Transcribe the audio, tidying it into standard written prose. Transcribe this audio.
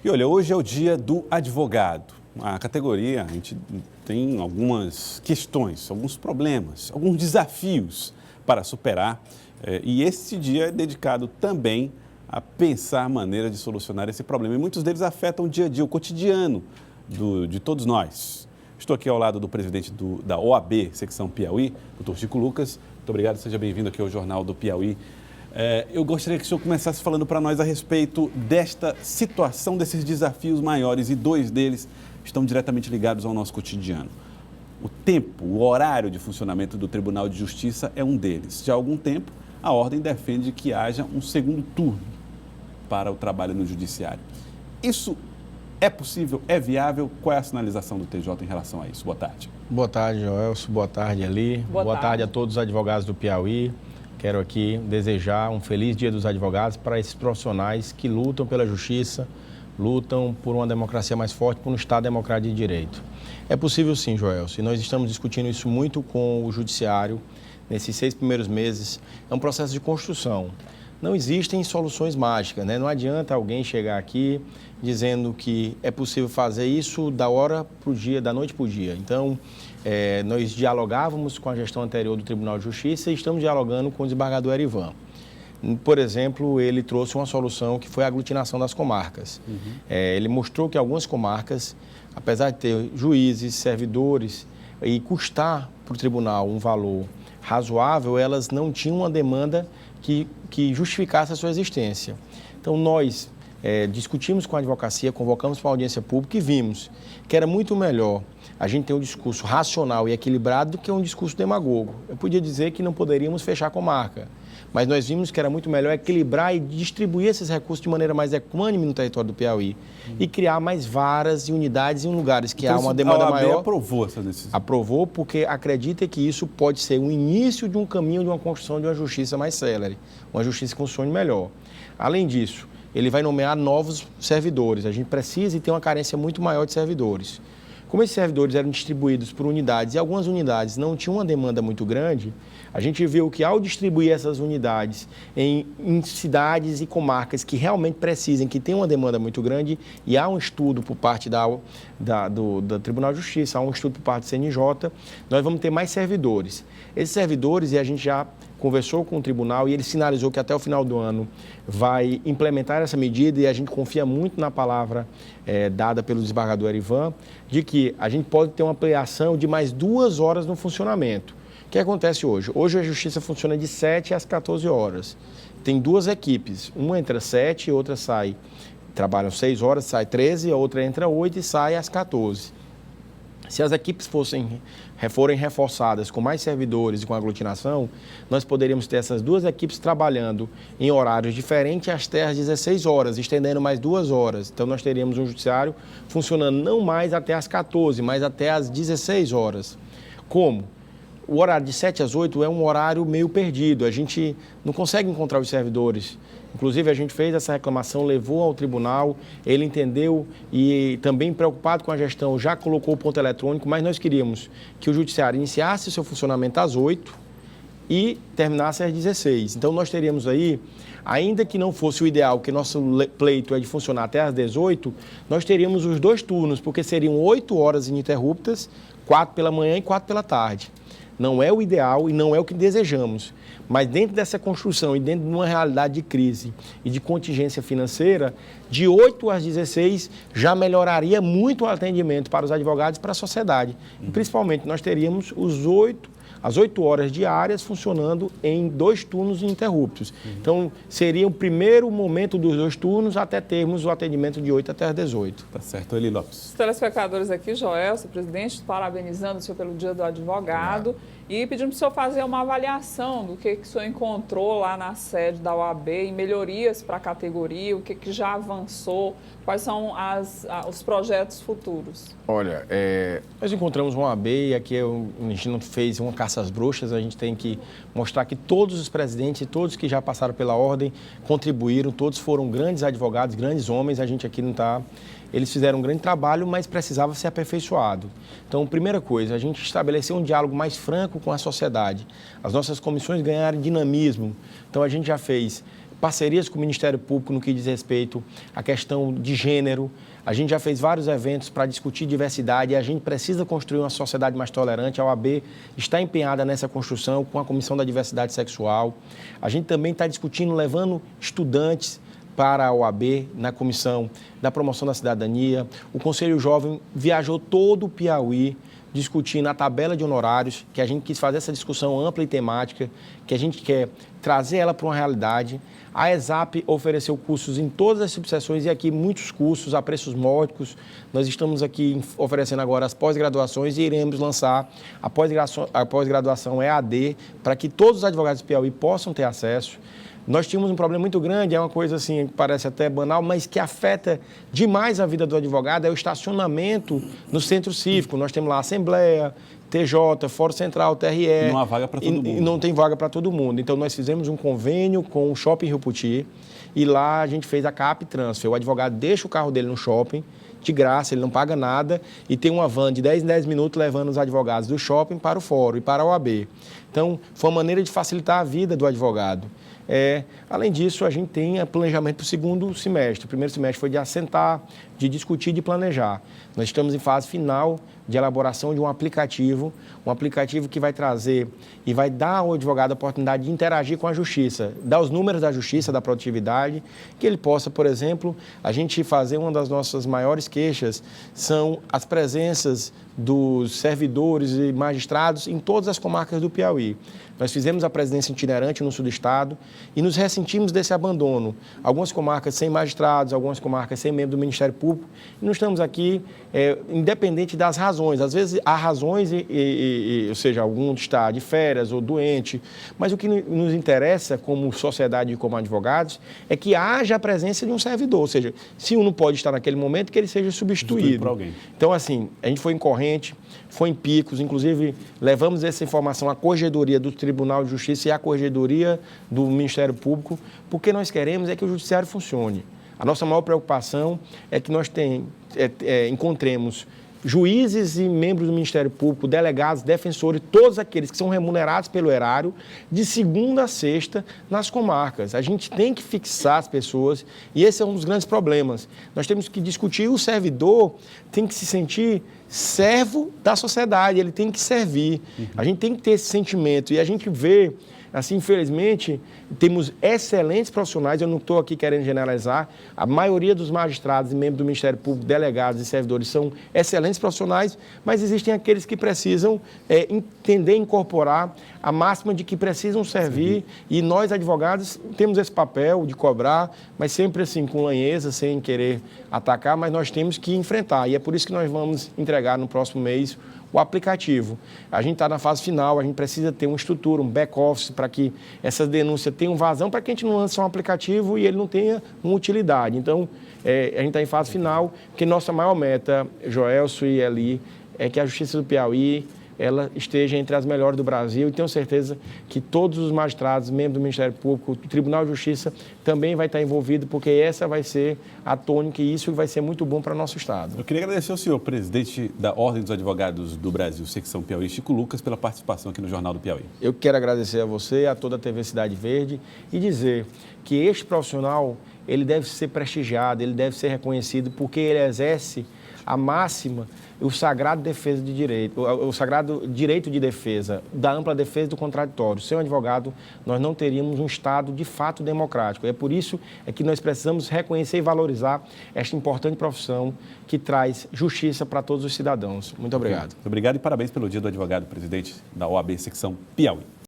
E olha, hoje é o dia do advogado. A categoria, a gente tem algumas questões, alguns problemas, alguns desafios para superar. E esse dia é dedicado também a pensar maneiras de solucionar esse problema. E muitos deles afetam o dia a dia, o cotidiano de todos nós. Estou aqui ao lado do presidente da OAB, secção Piauí, doutor Chico Lucas. Muito obrigado, seja bem-vindo aqui ao Jornal do Piauí. Eu gostaria que o senhor começasse falando para nós a respeito desta situação, desses desafios maiores, e dois deles estão diretamente ligados ao nosso cotidiano. O tempo, o horário de funcionamento do Tribunal de Justiça é um deles. Já há algum tempo, a ordem defende que haja um segundo turno para o trabalho no Judiciário. Isso é possível? É viável? Qual é a sinalização do TJ em relação a isso? Boa tarde. Boa tarde, Joelso. Boa tarde, Eli. Boa tarde a todos os advogados do Piauí. Quero aqui desejar um feliz Dia dos Advogados para esses profissionais que lutam pela justiça, lutam por uma democracia mais forte, por um Estado democrático de direito. É possível sim, Joelso, e nós estamos discutindo isso muito com o Judiciário nesses 6 primeiros meses. É um processo de construção. Não existem soluções mágicas, né? Não adianta alguém chegar aqui dizendo que é possível fazer isso da hora para o dia, da noite para o dia. Então, nós dialogávamos com a gestão anterior do Tribunal de Justiça e estamos dialogando com o desembargador Erivan. Por exemplo, ele trouxe uma solução que foi a aglutinação das comarcas. Ele mostrou que algumas comarcas, apesar de ter juízes, servidores e custar para o tribunal um valor razoável, elas não tinham uma demanda que justificasse a sua existência. Então, nós discutimos com a advocacia, convocamos para a audiência pública e vimos que era muito melhor a gente ter um discurso racional e equilibrado do que um discurso demagogo. Eu podia dizer que não poderíamos fechar a comarca, mas nós vimos que era muito melhor equilibrar e distribuir esses recursos de maneira mais equânime no território do Piauí e criar mais varas e unidades em lugares que há uma demanda maior. A OAB aprovou essa decisão? Aprovou porque acredita que isso pode ser o início de um caminho de uma construção de uma justiça mais célere, uma justiça que funcione melhor. Além disso, ele vai nomear novos servidores. A gente precisa e tem uma carência muito maior de servidores. Como esses servidores eram distribuídos por unidades e algumas unidades não tinham uma demanda muito grande, a gente viu que ao distribuir essas unidades em cidades e comarcas que realmente precisem, que tem uma demanda muito grande, e há um estudo por parte do Tribunal de Justiça, há um estudo por parte do CNJ, nós vamos ter mais servidores. Esses servidores, e a gente já conversou com o tribunal e ele sinalizou que até o final do ano vai implementar essa medida, e a gente confia muito na palavra dada pelo desembargador Erivan, de que a gente pode ter uma ampliação de mais 2 horas no funcionamento. O que acontece hoje? Hoje a justiça funciona de 7 às 14 horas. Tem 2 equipes, uma entra às 7 e outra sai. Trabalham 6 horas, sai 13, a outra entra às 8 e sai às 14. Se as equipes forem reforçadas com mais servidores e com aglutinação, nós poderíamos ter essas 2 equipes trabalhando em horários diferentes até às 16 horas, estendendo mais 2 horas. Então, nós teríamos um judiciário funcionando não mais até às 14, mas até às 16 horas. Como? O horário de 7 às 8 é um horário meio perdido, a gente não consegue encontrar os servidores. Inclusive, a gente fez essa reclamação, levou ao tribunal, ele entendeu e também preocupado com a gestão, já colocou o ponto eletrônico, mas nós queríamos que o judiciário iniciasse o seu funcionamento às 8 e terminasse às 16. Então, nós teríamos aí, ainda que não fosse o ideal, que nosso pleito é de funcionar até às 18, nós teríamos os 2 turnos, porque seriam 8 horas ininterruptas, 4 pela manhã e 4 pela tarde. Não é o ideal e não é o que desejamos, mas dentro dessa construção e dentro de uma realidade de crise e de contingência financeira, de 8 às 16 já melhoraria muito o atendimento para os advogados e para a sociedade. E principalmente nós teríamos as 8 horas diárias funcionando em 2 turnos ininterruptos. Então, seria o primeiro momento dos 2 turnos até termos o atendimento de 8 até às 18. Tá certo, Eli Lopes. Os telespectadores aqui, Joelso, presidente, parabenizando o senhor pelo Dia do Advogado e pedindo para o senhor fazer uma avaliação do que o senhor encontrou lá na sede da OAB em melhorias para a categoria, o que já avançou, quais são os projetos futuros. Olha, nós encontramos uma OAB e aqui a gente não fez uma caça às bruxas, a gente tem que mostrar que todos os presidentes e todos que já passaram pela ordem contribuíram, todos foram grandes advogados, grandes homens, a gente aqui não está... Eles fizeram um grande trabalho, mas precisava ser aperfeiçoado. Então, primeira coisa, a gente estabeleceu um diálogo mais franco com a sociedade. As nossas comissões ganharam dinamismo. Então, a gente já fez parcerias com o Ministério Público no que diz respeito à questão de gênero. A gente já fez vários eventos para discutir diversidade e a gente precisa construir uma sociedade mais tolerante. A OAB está empenhada nessa construção com a Comissão da Diversidade Sexual. A gente também está discutindo, levando estudantes para a OAB, na Comissão da Promoção da Cidadania. O Conselho Jovem viajou todo o Piauí discutindo a tabela de honorários, que a gente quis fazer essa discussão ampla e temática, que a gente quer trazer ela para uma realidade. A ESAP ofereceu cursos em todas as subseções e aqui muitos cursos a preços módicos. Nós estamos aqui oferecendo agora as pós-graduações e iremos lançar a pós-graduação EAD para que todos os advogados do Piauí possam ter acesso. Nós tínhamos um problema muito grande, é uma coisa assim que parece até banal, mas que afeta demais a vida do advogado, é o estacionamento no centro cívico. Nós temos lá a Assembleia, TJ, Fórum Central, TRE. E não há vaga para todo mundo. E não tem vaga para todo mundo. Então, nós fizemos um convênio com o Shopping Rio Puti e lá a gente fez a CAP Transfer. O advogado deixa o carro dele no shopping, de graça, ele não paga nada e tem uma van de 10 em 10 minutos levando os advogados do shopping para o fórum e para a OAB. Então, foi uma maneira de facilitar a vida do advogado. Além disso, a gente tem planejamento para o segundo semestre. O primeiro semestre foi de assentar, de discutir, de planejar. Nós estamos em fase final de elaboração de um aplicativo que vai trazer e vai dar ao advogado a oportunidade de interagir com a justiça, dar os números da justiça, da produtividade, que ele possa, por exemplo, a gente fazer uma das nossas maiores queixas são as presenças dos servidores e magistrados em todas as comarcas do Piauí. Nós fizemos a presidência itinerante no sul do estado e nos ressentimos desse abandono. Algumas comarcas sem magistrados, algumas comarcas sem membro do Ministério Público. E nós estamos aqui, independente das razões. Às vezes há razões, ou seja, algum está de férias ou doente, mas o que nos interessa como sociedade e como advogados é que haja a presença de um servidor. Ou seja, se um não pode estar naquele momento, que ele seja substituído por alguém. Então, assim, a gente foi em corrente, foi em picos, inclusive levamos essa informação à Corregedoria do Tribunal de Justiça e à Corregedoria do Ministério Público, porque nós queremos é que o judiciário funcione. A nossa maior preocupação é que nós encontremos juízes e membros do Ministério Público, delegados, defensores, todos aqueles que são remunerados pelo erário, de segunda a sexta nas comarcas. A gente tem que fixar as pessoas e esse é um dos grandes problemas. Nós temos que discutir, o servidor tem que se sentir servo da sociedade, ele tem que servir. A gente tem que ter esse sentimento e a gente vê, assim, infelizmente, temos excelentes profissionais, eu não estou aqui querendo generalizar, a maioria dos magistrados e membros do Ministério Público, delegados e servidores são excelentes profissionais, mas existem aqueles que precisam entender, incorporar a máxima de que precisam servir e nós, advogados, temos esse papel de cobrar, mas sempre assim, com lanheza, sem querer atacar, mas nós temos que enfrentar e é por isso que nós vamos entregar no próximo mês o aplicativo. A gente está na fase final, a gente precisa ter uma estrutura, um back-office para que essas denúncias tenham vazão, para que a gente não lance um aplicativo e ele não tenha uma utilidade. Então, a gente está em fase final, porque nossa maior meta, Joelso e Eli, é que a Justiça do Piauí ela esteja entre as melhores do Brasil e tenho certeza que todos os magistrados, membros do Ministério Público, o Tribunal de Justiça também vai estar envolvido, porque essa vai ser a tônica e isso vai ser muito bom para o nosso Estado. Eu queria agradecer ao senhor, presidente da Ordem dos Advogados do Brasil, secção Piauí, Chico Lucas, pela participação aqui no Jornal do Piauí. Eu quero agradecer a você, a toda a TV Cidade Verde e dizer que este profissional, ele deve ser prestigiado, ele deve ser reconhecido porque ele exerce a máxima, o sagrado defesa de direito, o sagrado direito de defesa, da ampla defesa do contraditório. Sem um advogado, nós não teríamos um Estado de fato democrático. É por isso que nós precisamos reconhecer e valorizar esta importante profissão que traz justiça para todos os cidadãos. Muito obrigado. Muito obrigado e parabéns pelo Dia do Advogado, presidente da OAB, secção Piauí.